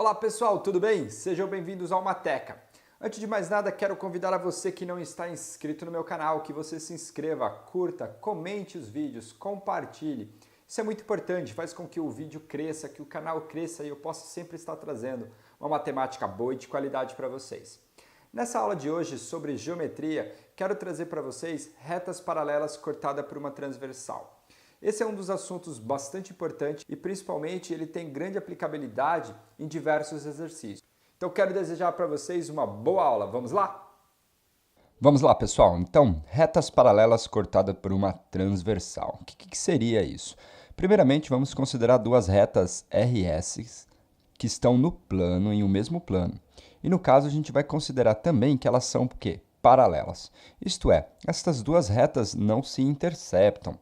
Olá pessoal, tudo bem? Sejam bem-vindos ao Mateca. Antes de mais nada, quero convidar a você que não está inscrito no meu canal, que você se inscreva, curta, comente os vídeos, compartilhe. Isso é muito importante, faz com que o vídeo cresça, que o canal cresça e eu possa sempre estar trazendo uma matemática boa e de qualidade para vocês. Nessa aula de hoje sobre geometria, quero trazer para vocês retas paralelas cortadas por uma transversal. Esse é um dos assuntos bastante importantes e principalmente ele tem grande aplicabilidade em diversos exercícios. Então quero desejar para vocês uma boa aula. Vamos lá? Vamos lá, pessoal. Então, retas paralelas cortadas por uma transversal. O que seria isso? Primeiramente, vamos considerar duas retas RS que estão no plano, em um mesmo plano. E no caso, a gente vai considerar também que elas são o quê? Paralelas. Isto é, estas duas retas não se interceptam.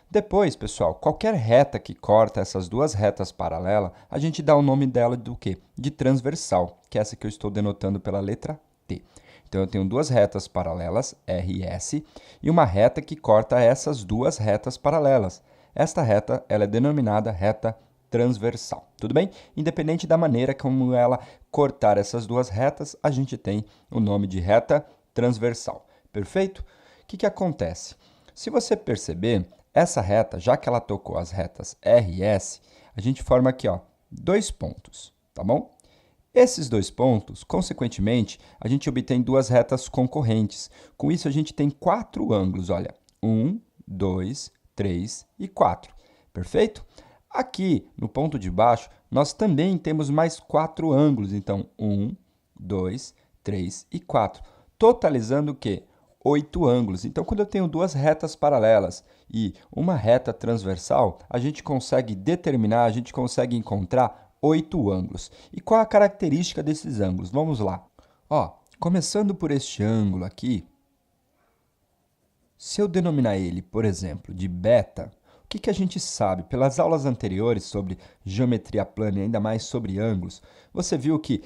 Depois, pessoal, qualquer reta que corta essas duas retas paralelas, a gente dá o nome dela do quê? De transversal, que é essa que eu estou denotando pela letra T. Então, eu tenho duas retas paralelas, RS, e uma reta que corta essas duas retas paralelas. Esta reta ela é denominada reta transversal, tudo bem? Independente da maneira como ela cortar essas duas retas, a gente tem o nome de reta transversal, perfeito? O que acontece? Se você perceber, essa reta, já que ela tocou as retas R e S, a gente forma aqui, ó, dois pontos, tá bom? Esses dois pontos, consequentemente, a gente obtém duas retas concorrentes. Com isso, a gente tem quatro ângulos, olha, 1, 2, 3 e 4, perfeito? Aqui, no ponto de baixo, nós também temos mais quatro ângulos, então 1, 2, 3 e 4, totalizando o quê? 8 ângulos. Então, quando eu tenho duas retas paralelas e uma reta transversal, a gente consegue determinar, a gente consegue encontrar 8 ângulos. E qual a característica desses ângulos? Vamos lá. Ó, começando por este ângulo aqui, se eu denominar ele, por exemplo, de beta, o que a gente sabe? Pelas aulas anteriores sobre geometria plana e ainda mais sobre ângulos, você viu que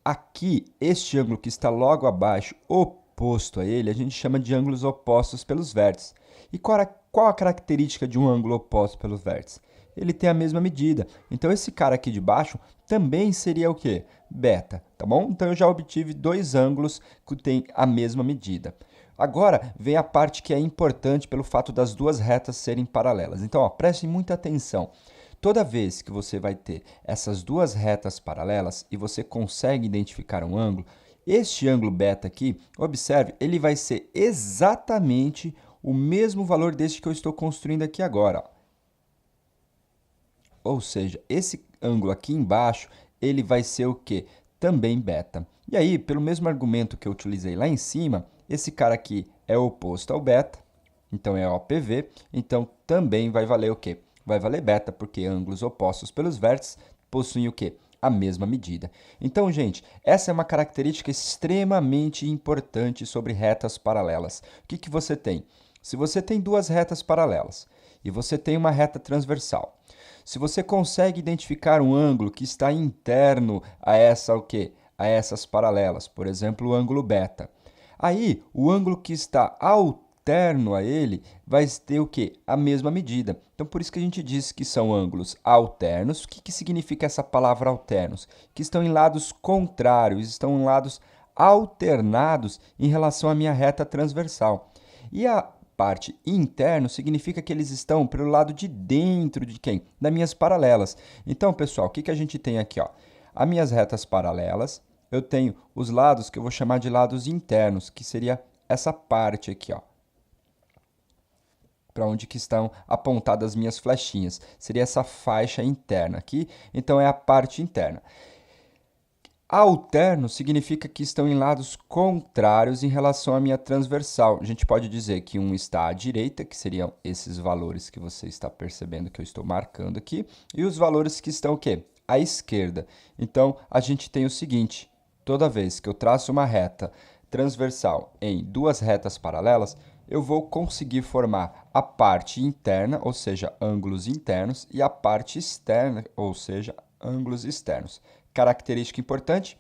aqui, este ângulo que está logo abaixo, oposto a ele, a gente chama de ângulos opostos pelos vértices. E qual a característica de um ângulo oposto pelos vértices? Ele tem a mesma medida. Então, esse cara aqui de baixo também seria o quê? Beta, tá bom? Então, eu já obtive dois ângulos que têm a mesma medida. Agora, vem a parte que é importante pelo fato das duas retas serem paralelas. Então, ó, preste muita atenção. Toda vez que você vai ter essas duas retas paralelas e você consegue identificar um ângulo, este ângulo beta aqui, observe, ele vai ser exatamente o mesmo valor deste que eu estou construindo aqui agora. Ou seja, esse ângulo aqui embaixo, ele vai ser o quê? Também beta. E aí, pelo mesmo argumento que eu utilizei lá em cima, esse cara aqui é oposto ao beta, então é OPV, então também vai valer o quê? Vai valer beta, porque ângulos opostos pelos vértices possuem o quê? A mesma medida. Então, gente, essa é uma característica extremamente importante sobre retas paralelas. O que você tem? Se você tem duas retas paralelas e você tem uma reta transversal, se você consegue identificar um ângulo que está interno a essa o quê? A essas paralelas, por exemplo, o ângulo beta. Aí, o ângulo que está alterno a ele vai ter o quê? A mesma medida. Então, por isso que a gente diz que são ângulos alternos. O que significa essa palavra alternos? Que estão em lados contrários, estão em lados alternados em relação à minha reta transversal. E a parte interno significa que eles estão pelo lado de dentro de quem? Das minhas paralelas. Então, pessoal, o que a gente tem aqui? Ó? As minhas retas paralelas, eu tenho os lados que eu vou chamar de lados internos, que seria essa parte aqui, ó. Para onde que estão apontadas as minhas flechinhas. Seria essa faixa interna aqui, então é a parte interna. Alterno significa que estão em lados contrários em relação à minha transversal. A gente pode dizer que um está à direita, que seriam esses valores que você está percebendo que eu estou marcando aqui, e os valores que estão o quê? À esquerda. Então, a gente tem o seguinte, toda vez que eu traço uma reta transversal em duas retas paralelas, eu vou conseguir formar a parte interna, ou seja, ângulos internos, e a parte externa, ou seja, ângulos externos. Característica importante,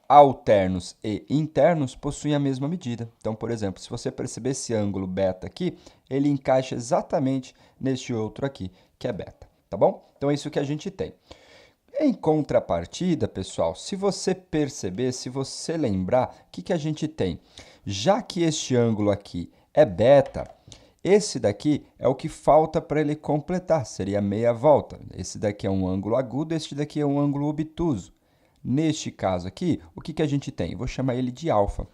alternos e internos possuem a mesma medida. Então, por exemplo, se você perceber esse ângulo beta aqui, ele encaixa exatamente neste outro aqui, que é beta, tá bom? Então, é isso que a gente tem. Em contrapartida, pessoal, se você perceber, se você lembrar, o que a gente tem? Já que este ângulo aqui é beta, esse daqui é o que falta para ele completar, seria meia volta. Esse daqui é um ângulo agudo, este daqui é um ângulo obtuso. Neste caso aqui, o que a gente tem? Vou chamar ele de alfa.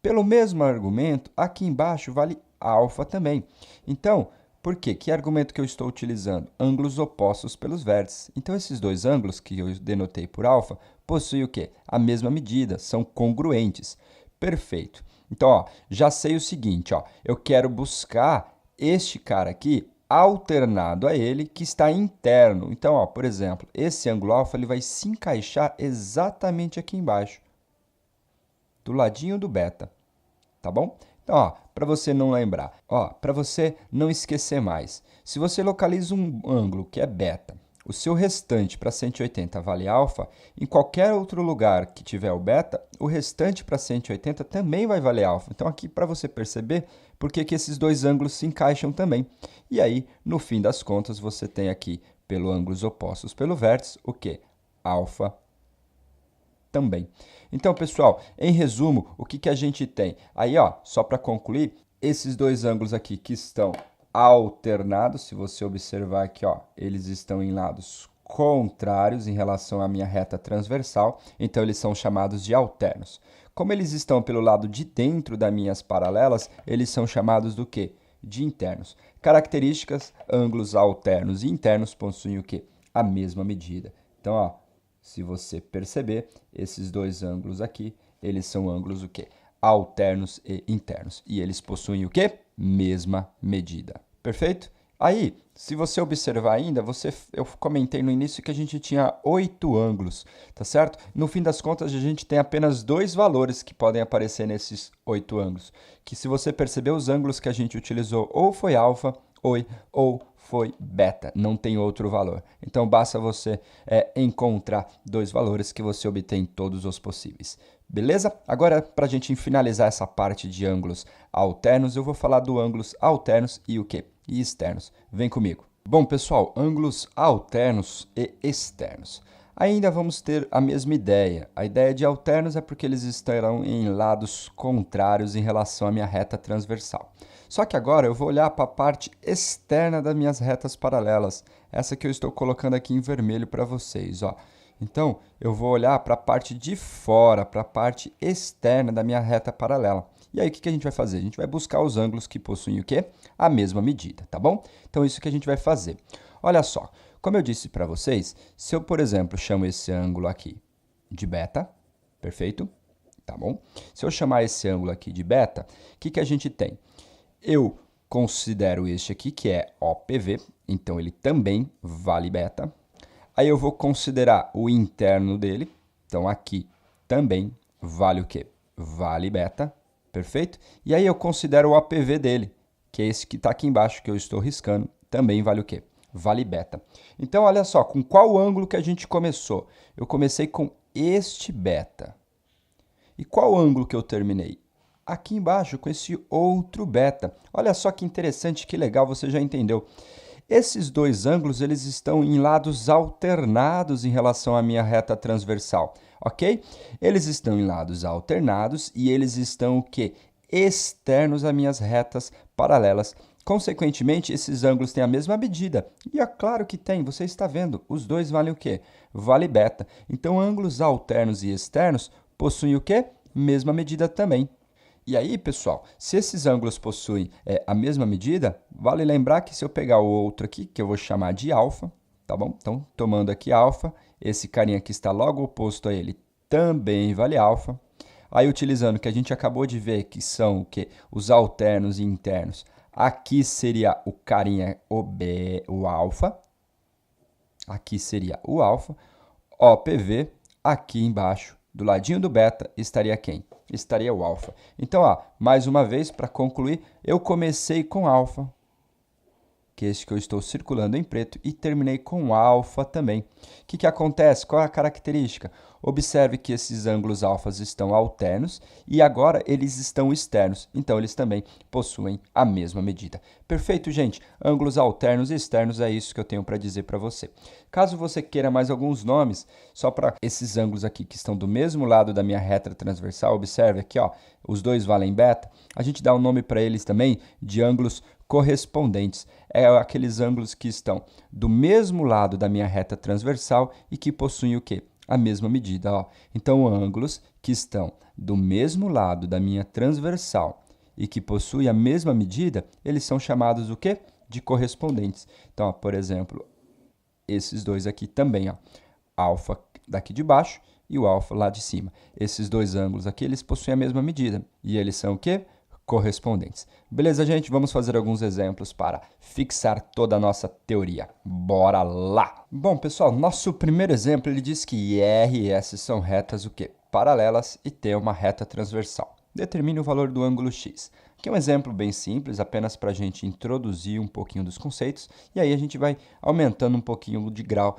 Pelo mesmo argumento, aqui embaixo vale alfa também. Então, por quê? Que argumento que eu estou utilizando? Ângulos opostos pelos vértices. Então, esses dois ângulos que eu denotei por alfa possuem o quê? A mesma medida, são congruentes. Perfeito. Então, ó, já sei o seguinte, ó, eu quero buscar este cara aqui alternado a ele, que está interno. Então, ó, por exemplo, esse ângulo alfa ele vai se encaixar exatamente aqui embaixo, do ladinho do beta, tá bom? Então, ó, para você não lembrar, ó, para você não esquecer mais, se você localiza um ângulo que é beta, o seu restante para 180 vale alfa, em qualquer outro lugar que tiver o beta, o restante para 180 também vai valer alfa. Então, aqui para você perceber por que esses dois ângulos se encaixam também. E aí, no fim das contas, você tem aqui, pelo ângulos opostos pelo vértice, o quê? Alfa também. Então, pessoal, em resumo, o que a gente tem? Aí, ó, só para concluir, esses dois ângulos aqui que estão alternados, se você observar aqui, ó, eles estão em lados contrários em relação à minha reta transversal, então eles são chamados de alternos. Como eles estão pelo lado de dentro das minhas paralelas, eles são chamados do quê? De internos. Características, ângulos alternos e internos possuem o quê? A mesma medida. Então, ó, se você perceber, esses dois ângulos aqui, eles são ângulos o quê? Alternos e internos. E eles possuem o quê? Mesma medida. Perfeito? Aí, se você observar ainda, eu comentei no início que a gente tinha 8 ângulos, tá certo? No fim das contas, a gente tem apenas 2 valores que podem aparecer nesses 8 ângulos. Que se você perceber, os ângulos que a gente utilizou ou foi alfa, ou foi beta, não tem outro valor. Então, basta você encontrar 2 valores que você obtém todos os possíveis. Beleza? Agora, para a gente finalizar essa parte de ângulos alternos, eu vou falar do ângulos alternos e o quê? E externos. Vem comigo. Bom, pessoal, ângulos alternos e externos. Ainda vamos ter a mesma ideia. A ideia de alternos é porque eles estarão em lados contrários em relação à minha reta transversal. Só que agora eu vou olhar para a parte externa das minhas retas paralelas. Essa que eu estou colocando aqui em vermelho para vocês, ó. Então, eu vou olhar para a parte de fora, para a parte externa da minha reta paralela. E aí, o que a gente vai fazer? A gente vai buscar os ângulos que possuem o quê? A mesma medida, tá bom? Então, isso que a gente vai fazer. Olha só, como eu disse para vocês, se eu, por exemplo, chamo esse ângulo aqui de beta, perfeito? Tá bom? Se eu chamar esse ângulo aqui de beta, o que a gente tem? Eu considero este aqui, que é OPV, então ele também vale beta. Aí eu vou considerar o interno dele, então aqui também vale o quê? Vale beta, perfeito? E aí eu considero o APV dele, que é esse que está aqui embaixo, que eu estou riscando, também vale o quê? Vale beta. Então, olha só, com qual ângulo que a gente começou? Eu comecei com este beta. E qual ângulo que eu terminei? Aqui embaixo, com esse outro beta. Olha só que interessante, que legal, você já entendeu. Esses dois ângulos, eles estão em lados alternados em relação à minha reta transversal, ok? Eles estão em lados alternados e eles estão o quê? Externos às minhas retas paralelas. Consequentemente, esses ângulos têm a mesma medida. E é claro que tem, você está vendo, os dois valem o quê? Vale beta. Então, ângulos alternos e externos possuem o quê? Mesma medida também. E aí, pessoal, se esses ângulos possuem a mesma medida, vale lembrar que se eu pegar o outro aqui, que eu vou chamar de alfa, tá bom? Então, tomando aqui alfa, esse carinha que está logo oposto a ele também vale alfa. Aí, utilizando o que a gente acabou de ver, que são o quê? Os alternos e internos. Aqui seria o carinha o alfa. Aqui seria o alfa. OPV, aqui embaixo, do ladinho do beta, estaria quem? Estaria o alfa. Então, ó, mais uma vez, para concluir, eu comecei com alfa. que é esse que eu estou circulando em preto, e terminei com alfa também. O que acontece? Qual é a característica? Observe que esses ângulos alfas estão alternos e agora eles estão externos, então eles também possuem a mesma medida. Perfeito, gente? Ângulos alternos e externos é isso que eu tenho para dizer para você. Caso você queira mais alguns nomes, só para esses ângulos aqui que estão do mesmo lado da minha reta transversal, observe aqui, ó, os dois valem beta, a gente dá um nome para eles também de ângulos correspondentes. É aqueles ângulos que estão do mesmo lado da minha reta transversal e que possuem o quê? A mesma medida, ó. Então, ângulos que estão do mesmo lado da minha transversal e que possuem a mesma medida, eles são chamados o quê? De correspondentes. Então, ó, por exemplo, esses dois aqui também, ó, alfa daqui de baixo e o alfa lá de cima. Esses dois ângulos aqui, eles possuem a mesma medida e eles são o quê? Correspondentes. Beleza, gente? Vamos fazer alguns exemplos para fixar toda a nossa teoria. Bora lá! Bom, pessoal, nosso primeiro exemplo, ele diz que R e S são retas o quê? Paralelas e T é uma reta transversal. Determine o valor do ângulo X. Aqui é um exemplo bem simples, apenas para a gente introduzir um pouquinho dos conceitos, e aí a gente vai aumentando um pouquinho de grau,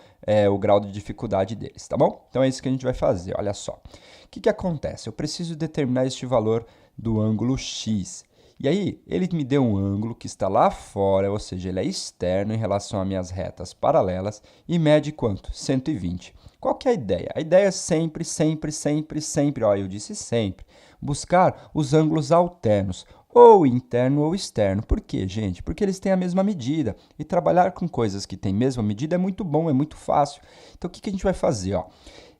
o grau de dificuldade deles, tá bom? Então é isso que a gente vai fazer, olha só. O que acontece? Eu preciso determinar este valor do ângulo X. E aí, ele me deu um ângulo que está lá fora, ou seja, ele é externo em relação às minhas retas paralelas e mede quanto? 120. Qual que é a ideia? A ideia é sempre, ó, eu disse sempre, buscar os ângulos alternos, ou interno ou externo. Por quê, gente? Porque eles têm a mesma medida. E trabalhar com coisas que têm a mesma medida é muito bom, é muito fácil. Então, o que a gente vai fazer? Ó?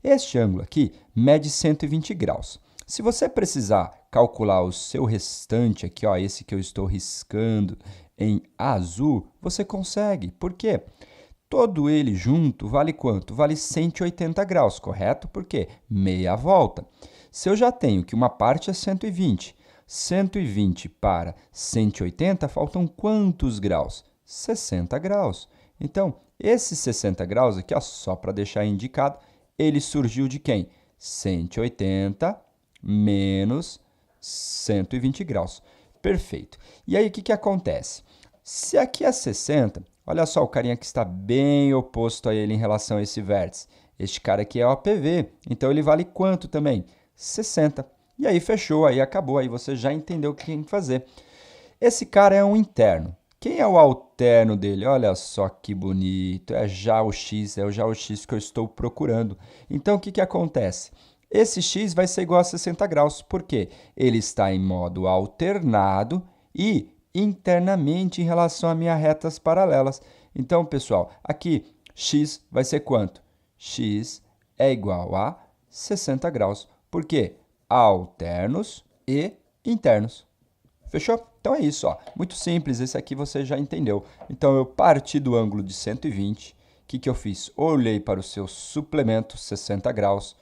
Este ângulo aqui mede 120 graus. Se você precisar calcular o seu restante aqui, ó, esse que eu estou riscando em azul, você consegue. Por quê? Todo ele junto vale quanto? Vale 180 graus, correto? Por quê? Meia volta. Se eu já tenho que uma parte é 120, 120 para 180, faltam quantos graus? 60 graus. Então, esses 60 graus aqui, ó, só para deixar indicado, ele surgiu de quem? 180 menos 120 graus. Perfeito. E aí, o que acontece? Se aqui é 60, olha só, o carinha que está bem oposto a ele em relação a esse vértice. Este cara aqui é o APV, então ele vale quanto também? 60. E aí, fechou, aí acabou, aí você já entendeu o que tem que fazer. Esse cara é um interno. Quem é o alterno dele? Olha só que bonito, é já o X que eu estou procurando. Então, o que acontece? Esse x vai ser igual a 60 graus, porque ele está em modo alternado e internamente em relação a minhas retas paralelas. Então, pessoal, aqui x vai ser quanto? X é igual a 60 graus. Por quê? Alternos e internos. Fechou? Então é isso, ó. Muito simples, esse aqui você já entendeu. Então, eu parti do ângulo de 120. O que eu fiz? Olhei para o seu suplemento, 60 graus.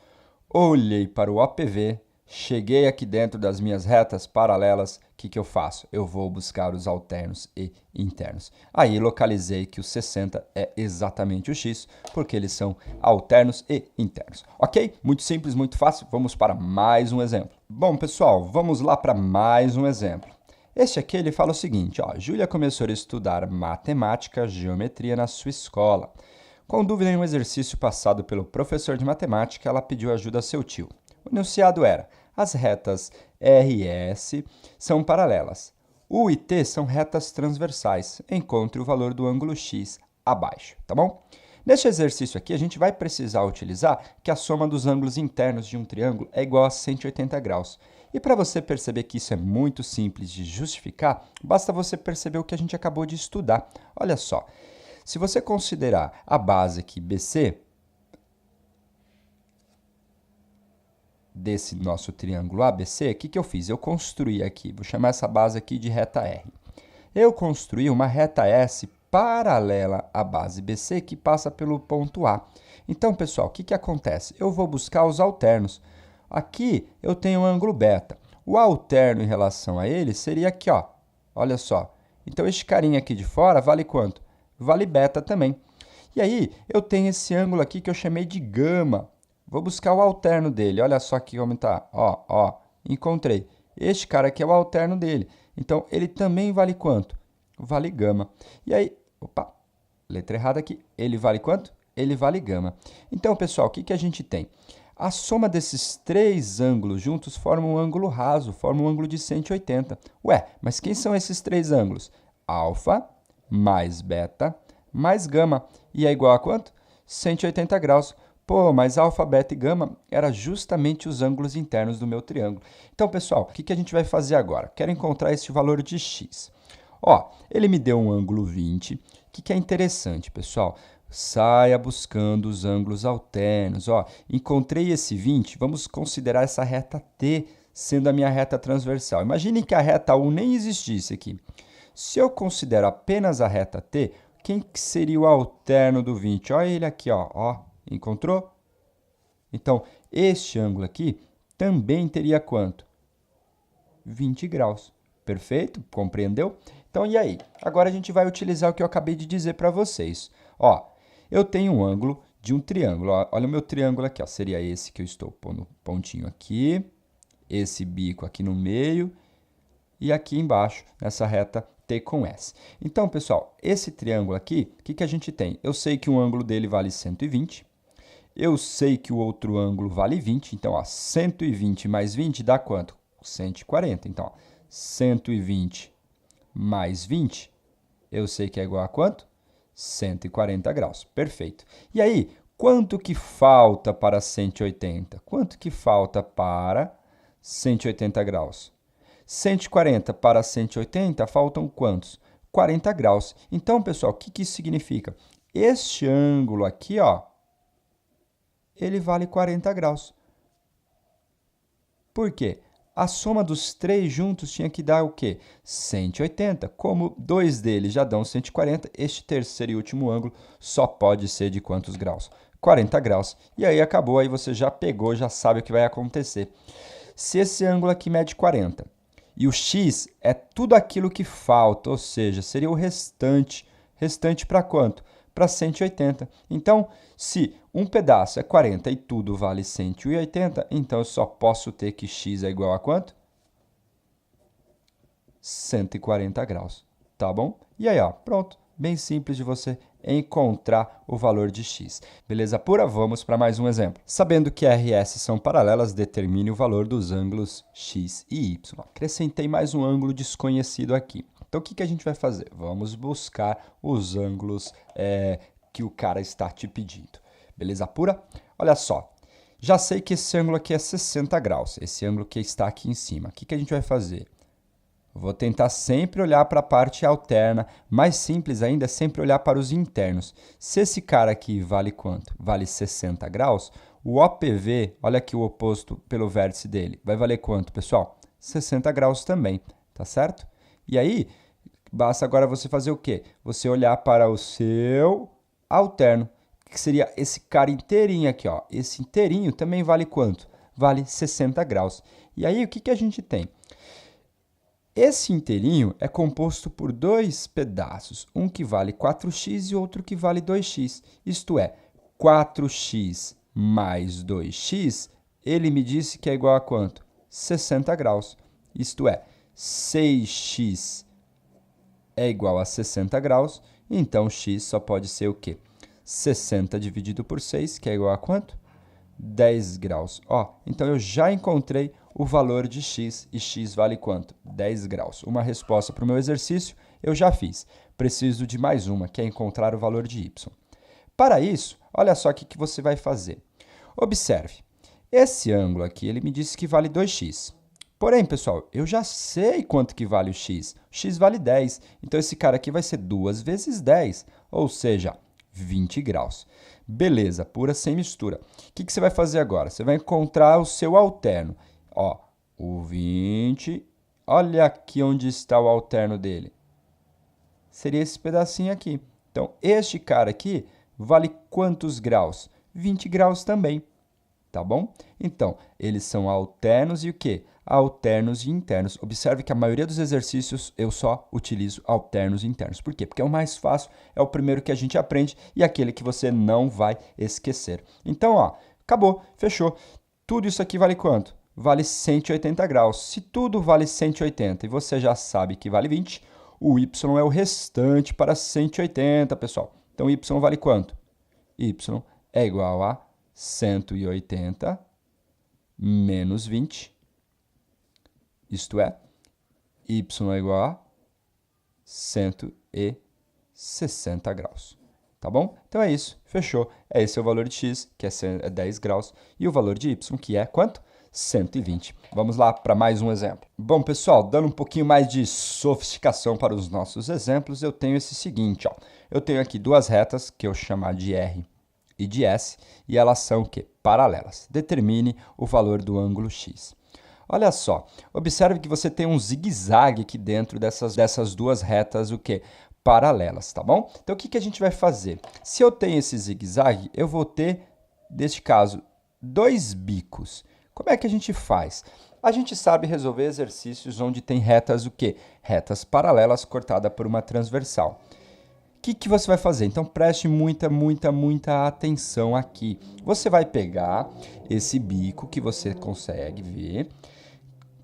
Olhei para o APV, cheguei aqui dentro das minhas retas paralelas, o que eu faço? Eu vou buscar os alternos e internos. Aí localizei que o 60 é exatamente o x, porque eles são alternos e internos. Ok? Muito simples, muito fácil. Vamos para mais um exemplo. Bom, pessoal, vamos lá para mais um exemplo. Este aqui ele fala o seguinte, ó, Júlia começou a estudar matemática, geometria na sua escola. Com dúvida em um exercício passado pelo professor de matemática, ela pediu ajuda a seu tio. O enunciado era: as retas R e S são paralelas. U e T são retas transversais. Encontre o valor do ângulo X abaixo, tá bom? Neste exercício aqui, a gente vai precisar utilizar que a soma dos ângulos internos de um triângulo é igual a 180 graus. E para você perceber que isso é muito simples de justificar, basta você perceber o que a gente acabou de estudar. Olha só. Se você considerar a base aqui BC, desse nosso triângulo ABC, o que eu fiz? Eu construí aqui, vou chamar essa base aqui de reta R. Eu construí uma reta S paralela à base BC que passa pelo ponto A. Então, pessoal, o que acontece? Eu vou buscar os alternos. Aqui eu tenho um ângulo beta. O alterno em relação a ele seria aqui, ó. Olha só. Então, este carinha aqui de fora vale quanto? Vale beta também. E aí, eu tenho esse ângulo aqui que eu chamei de gama. Vou buscar o alterno dele. Olha só aqui como está. Ó, encontrei. Este cara aqui é o alterno dele. Então, ele também vale quanto? Vale gama. E aí, Opa, letra errada aqui. Ele vale quanto? Ele vale gama. Então, pessoal, o que a gente tem? A soma desses três ângulos juntos forma um ângulo raso, forma um ângulo de 180. Ué, mas quem são esses três ângulos? Alfa mais beta mais gama. E é igual a quanto? 180 graus. Pô, mas alfa, beta e gama eram justamente os ângulos internos do meu triângulo. Então, pessoal, o que a gente vai fazer agora? Quero encontrar este valor de x. Ó, ele me deu um ângulo 20. O que é interessante, pessoal? Saia buscando os ângulos alternos. Ó, encontrei esse 20, vamos considerar essa reta T sendo a minha reta transversal. Imagine que a reta U nem existisse aqui. Se eu considero apenas a reta T, quem que seria o alterno do 20? Olha ele aqui, ó. Encontrou? Então, este ângulo aqui também teria quanto? 20 graus. Perfeito? Compreendeu? Então, e aí? Agora a gente vai utilizar o que eu acabei de dizer para vocês. Ó, eu tenho um ângulo de um triângulo. Ó, olha o meu triângulo aqui, ó. Seria esse que eu estou pondo pontinho aqui, esse bico aqui no meio e aqui embaixo, nessa reta T com S. Então, pessoal, esse triângulo aqui, o que a gente tem? Eu sei que um ângulo dele vale 120. Eu sei que o outro ângulo vale 20. Então, ó, 120 mais 20 dá quanto? 140. Então, ó, 120 mais 20, eu sei que é igual a quanto? 140 graus. Perfeito. E aí, quanto que falta para 180? Quanto que falta para 180 graus? 140 para 180, faltam quantos? 40 graus. Então, pessoal, o que isso significa? Este ângulo aqui, ó, ele vale 40 graus. Por quê? A soma dos três juntos tinha que dar o quê? 180. Como dois deles já dão 140, este terceiro e último ângulo só pode ser de quantos graus? 40 graus. E aí acabou, aí você já pegou, já sabe o que vai acontecer. Se esse ângulo aqui mede 40 e o x é tudo aquilo que falta, ou seja, seria o restante. Restante para quanto? Para 180. Então, se um pedaço é 40 e tudo vale 180, então eu só posso ter que x é igual a quanto? 140 graus, tá bom? E aí, ó, pronto. Bem simples de você encontrar o valor de x. Beleza pura? Vamos para mais um exemplo. Sabendo que RS são paralelas, determine o valor dos ângulos x e y. Acrescentei mais um ângulo desconhecido aqui. Então, o que a gente vai fazer? Vamos buscar os ângulos que o cara está te pedindo. Beleza pura? Olha só, já sei que esse ângulo aqui é 60 graus, esse ângulo que está aqui em cima. O que a gente vai fazer? Vou tentar sempre olhar para a parte alterna. Mais simples ainda é sempre olhar para os internos. Se esse cara aqui vale quanto? Vale 60 graus, o OPV, olha aqui o oposto pelo vértice dele, vai valer quanto, pessoal? 60 graus também, tá certo? E aí, basta agora você fazer o quê? Você olhar para o seu alterno, que seria esse cara inteirinho aqui, ó. Esse inteirinho também vale quanto? Vale 60 graus. E aí, o que a gente tem? Esse inteirinho é composto por dois pedaços, um que vale 4x e outro que vale 2x. Isto é, 4x mais 2x, ele me disse que é igual a quanto? 60 graus. Isto é, 6x é igual a 60 graus, então x só pode ser o quê? 60 dividido por 6, que é igual a quanto? 10 graus. Ó, então eu já encontrei o valor de x, e x vale quanto? 10 graus. Uma resposta para o meu exercício eu já fiz. Preciso de mais uma, que é encontrar o valor de y. Para isso, olha só o que você vai fazer. Observe, esse ângulo aqui, ele me disse que vale 2x. Porém, pessoal, eu já sei quanto que vale o x. O x vale 10, então esse cara aqui vai ser 2 vezes 10, ou seja, 20 graus. Beleza, pura sem mistura. O que você vai fazer agora? Você vai encontrar o seu alterno. Ó, o 20, olha aqui onde está o alterno dele. Seria esse pedacinho aqui. Então, este cara aqui vale quantos graus? 20 graus também, tá bom? Então, eles são alternos e o quê? Alternos e internos. Observe que a maioria dos exercícios eu só utilizo alternos e internos. Por quê? Porque é o mais fácil, é o primeiro que a gente aprende e aquele que você não vai esquecer. Então, ó, acabou, fechou. Tudo isso aqui vale quanto? Vale 180 graus. Se tudo vale 180 e você já sabe que vale 20, O y é o restante para 180, pessoal. Então, y vale quanto? Y é igual a 180 menos 20. Isto é, y é igual a 160 graus. Tá bom? Então é isso, fechou. Esse é o valor de x, que é 10 graus, e o valor de y, que é quanto? 120. Vamos lá para mais um exemplo. Bom, pessoal, dando um pouquinho mais de sofisticação para os nossos exemplos, eu tenho esse seguinte, ó. Eu tenho aqui duas retas, que eu chamar de R e de S, e elas são o quê? Paralelas. Determine o valor do ângulo x. Olha só, observe que você tem um zigue-zague aqui dentro dessas duas retas, o quê? Paralelas, tá bom? Então, o que a gente vai fazer? Se eu tenho esse zigue-zague, eu vou ter, neste caso, dois bicos. Como é que a gente faz? A gente sabe resolver exercícios onde tem retas o quê? Retas paralelas cortadas por uma transversal. O que você vai fazer? Então, preste muita atenção aqui. Você vai pegar esse bico que você consegue ver,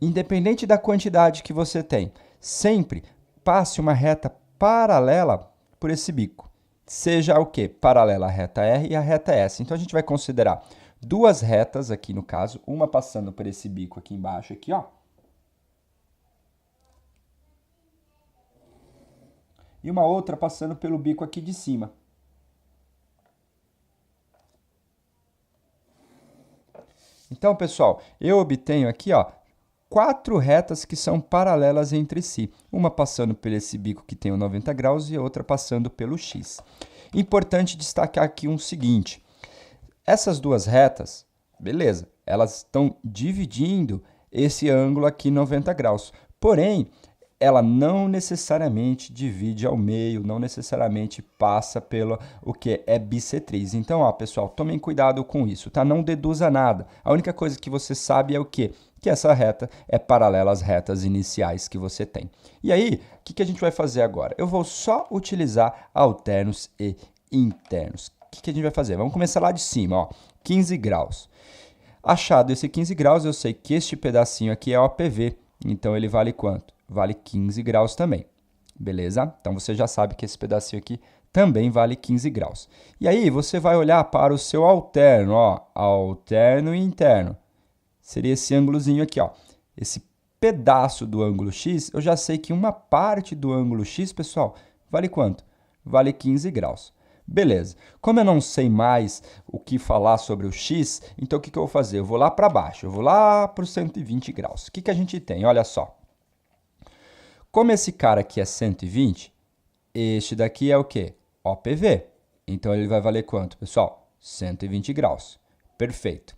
independente da quantidade que você tem, sempre passe uma reta paralela por esse bico. Seja o quê? Paralela à reta R e à reta S. Então, a gente vai considerar duas retas aqui no caso, uma passando por esse bico aqui embaixo, aqui, ó. E uma outra passando pelo bico aqui de cima. Então, pessoal, eu obtenho aqui, ó, 4 retas que são paralelas entre si. Uma passando por esse bico que tem o 90 graus e outra passando pelo x. Importante destacar aqui um seguinte. Essas duas retas, beleza, elas estão dividindo esse ângulo aqui 90 graus. Porém, ela não necessariamente divide ao meio, não necessariamente passa pelo o que é bissetriz. Então, ó, pessoal, tomem cuidado com isso, tá? Não deduza nada. A única coisa que você sabe é o quê? Que essa reta é paralela às retas iniciais que você tem. E aí, o que a gente vai fazer agora? Eu vou só utilizar alternos e internos. O que a gente vai fazer? Vamos começar lá de cima, ó, 15 graus. Achado esse 15 graus, eu sei que este pedacinho aqui é OPV, então ele vale quanto? Vale 15 graus também, beleza? Então, você já sabe que esse pedacinho aqui também vale 15 graus. E aí, você vai olhar para o seu alterno, ó, alterno e interno. Seria esse ângulozinho aqui, ó. Esse pedaço do ângulo x, eu já sei que uma parte do ângulo x, pessoal, vale quanto? Vale 15 graus. Beleza. Como eu não sei mais o que falar sobre o x, então o que eu vou fazer? Eu vou lá para baixo, eu vou lá para os 120 graus. O que a gente tem? Olha só. Como esse cara aqui é 120, este daqui é o quê? OPV. Então, ele vai valer quanto, pessoal? 120 graus. Perfeito.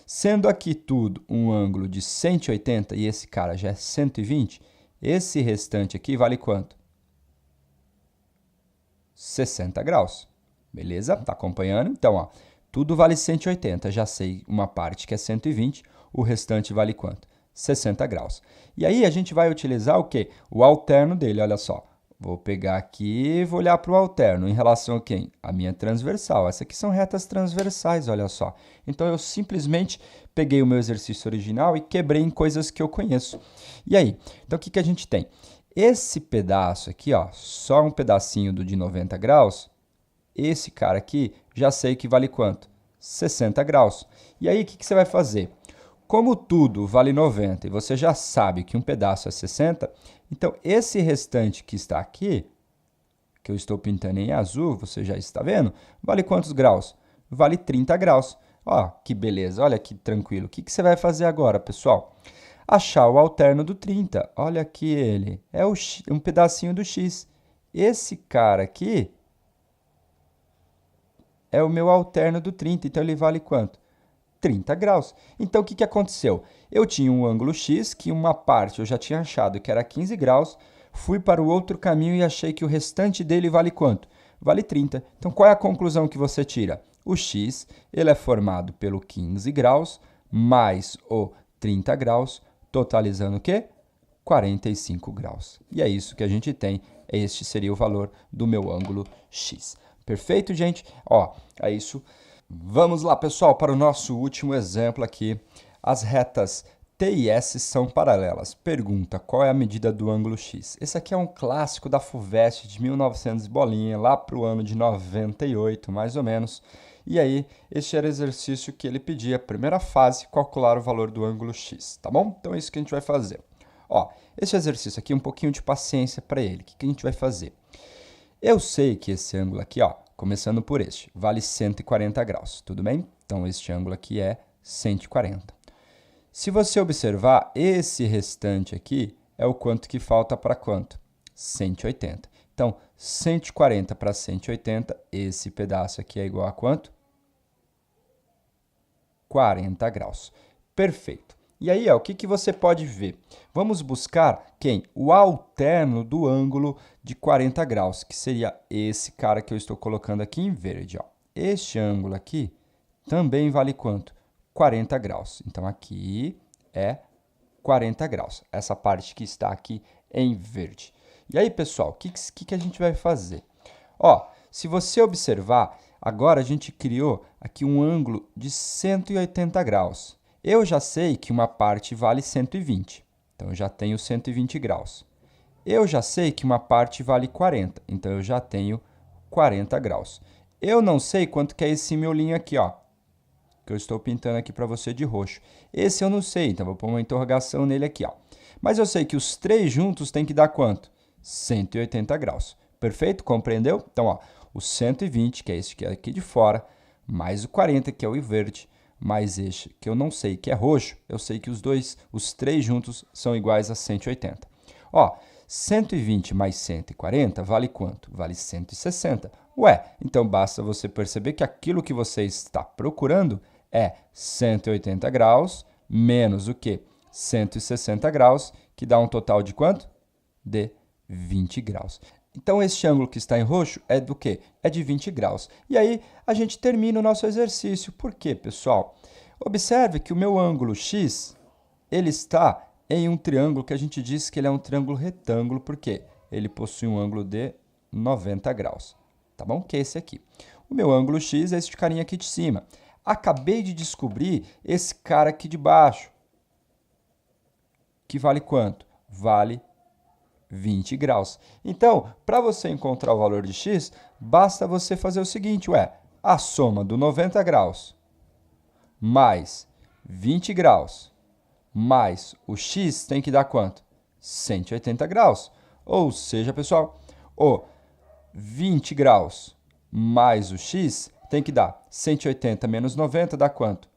Sendo aqui tudo um ângulo de 180 e esse cara já é 120, esse restante aqui vale quanto? 60 graus. Beleza? Tá acompanhando? Então, ó, tudo vale 180. Já sei uma parte que é 120, o restante vale quanto? 60 graus. E aí, a gente vai utilizar o quê? O alterno dele, olha só. Vou pegar aqui e vou olhar para o alterno. Em relação a quem? A minha transversal. Essas aqui são retas transversais, olha só. Então, eu simplesmente peguei o meu exercício original e quebrei em coisas que eu conheço. E aí? Então, o que a gente tem? Esse pedaço aqui, ó, só um pedacinho do de 90 graus, esse cara aqui, já sei que vale quanto? 60 graus. E aí, o que você vai fazer? Como tudo vale 90 e você já sabe que um pedaço é 60, então esse restante que está aqui, que eu estou pintando em azul, você já está vendo, vale quantos graus? Vale 30 graus. Ó, que beleza, olha que tranquilo. O que você vai fazer agora, pessoal? Achar o alterno do 30. Olha aqui ele, é um pedacinho do x. Esse cara aqui é o meu alterno do 30, então ele vale quanto? 30 graus. Então, o que aconteceu? Eu tinha um ângulo x, que uma parte eu já tinha achado que era 15 graus, fui para o outro caminho e achei que o restante dele vale quanto? Vale 30. Então, qual é a conclusão que você tira? O x, ele é formado pelo 15 graus mais o 30 graus, totalizando o quê? 45 graus. E é isso que a gente tem. Este seria o valor do meu ângulo x. Perfeito, gente? Ó, é isso. Vamos lá, pessoal, para o nosso último exemplo aqui. As retas T e S são paralelas. Pergunta, qual é a medida do ângulo X? Esse aqui é um clássico da FUVEST de 1900 bolinha, lá para o ano de 98, mais ou menos. E aí, este era o exercício que ele pedia, primeira fase, calcular o valor do ângulo X, tá bom? Então é isso que a gente vai fazer. Ó, esse exercício aqui, um pouquinho de paciência para ele. O que a gente vai fazer? Eu sei que esse ângulo aqui, ó, começando por este, vale 140 graus, tudo bem? Então, este ângulo aqui é 140. Se você observar, esse restante aqui é o quanto que falta para quanto? 180. Então, 140 para 180, esse pedaço aqui é igual a quanto? 40 graus. Perfeito. E aí, ó, o que você pode ver? Vamos buscar quem? O alterno do ângulo de 40 graus, que seria esse cara que eu estou colocando aqui em verde. Ó. Este ângulo aqui também vale quanto? 40 graus. Então, aqui é 40 graus. Essa parte que está aqui em verde. E aí, pessoal, o que a gente vai fazer? Ó, se você observar, agora a gente criou aqui um ângulo de 180 graus. Eu já sei que uma parte vale 120. Então, eu já tenho 120 graus. Eu já sei que uma parte vale 40. Então, eu já tenho 40 graus. Eu não sei quanto que é esse miolinho aqui, ó, que eu estou pintando aqui para você de roxo. Esse eu não sei, então vou pôr uma interrogação nele aqui, ó. Mas eu sei que os três juntos tem que dar quanto? 180 graus. Perfeito? Compreendeu? Então, ó, o 120, que é esse que é aqui de fora, mais o 40, que é o verde, mais este que eu não sei, que é roxo, eu sei que os três juntos são iguais a 180. Ó, 120 mais 140 vale quanto? Vale 160. Ué, então basta você perceber que aquilo que você está procurando é 180 graus menos o quê? 160 graus, que dá um total de quanto? De 20 graus. Então, este ângulo que está em roxo é do quê? É de 20 graus. E aí, a gente termina o nosso exercício. Por quê, pessoal? Observe que o meu ângulo X, ele está em um triângulo que a gente diz que ele é um triângulo retângulo, porque ele possui um ângulo de 90 graus. Tá bom? Que é esse aqui. O meu ângulo X é este carinha aqui de cima. Acabei de descobrir esse cara aqui de baixo, que vale quanto? Vale 20 graus. Então, para você encontrar o valor de x, basta você fazer o seguinte, ué, a soma do 90 graus mais 20 graus mais o x tem que dar quanto? 180 graus. Ou seja, pessoal, o 20 graus mais o x tem que dar 180 menos 90 dá quanto?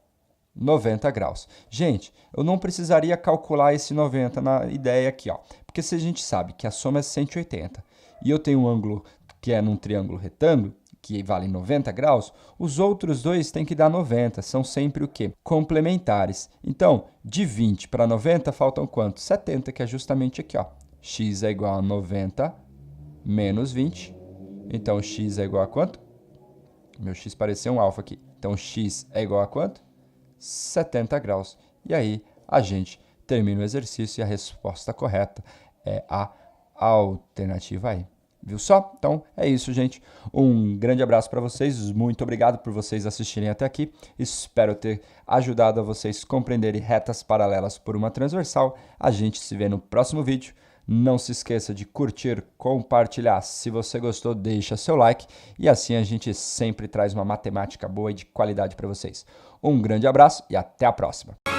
90 graus. Gente, eu não precisaria calcular esse 90 na ideia aqui, ó, porque se a gente sabe que a soma é 180 e eu tenho um ângulo que é num triângulo retângulo, que vale 90 graus, os outros dois têm que dar 90, são sempre o quê? Complementares. Então, de 20 para 90 faltam quanto? 70, que é justamente aqui, ó. X é igual a 90 menos 20. Então, x é igual a quanto? Meu x pareceu um alfa aqui. Então, x é igual a quanto? 70 graus. E aí, a gente termina o exercício e a resposta correta é a alternativa aí. Viu só? Então, é isso, gente. Um grande abraço para vocês. Muito obrigado por vocês assistirem até aqui. Espero ter ajudado a vocês compreenderem retas paralelas por uma transversal. A gente se vê no próximo vídeo. Não se esqueça de curtir, compartilhar. Se você gostou, deixa seu like. E assim a gente sempre traz uma matemática boa e de qualidade para vocês. Um grande abraço e até a próxima.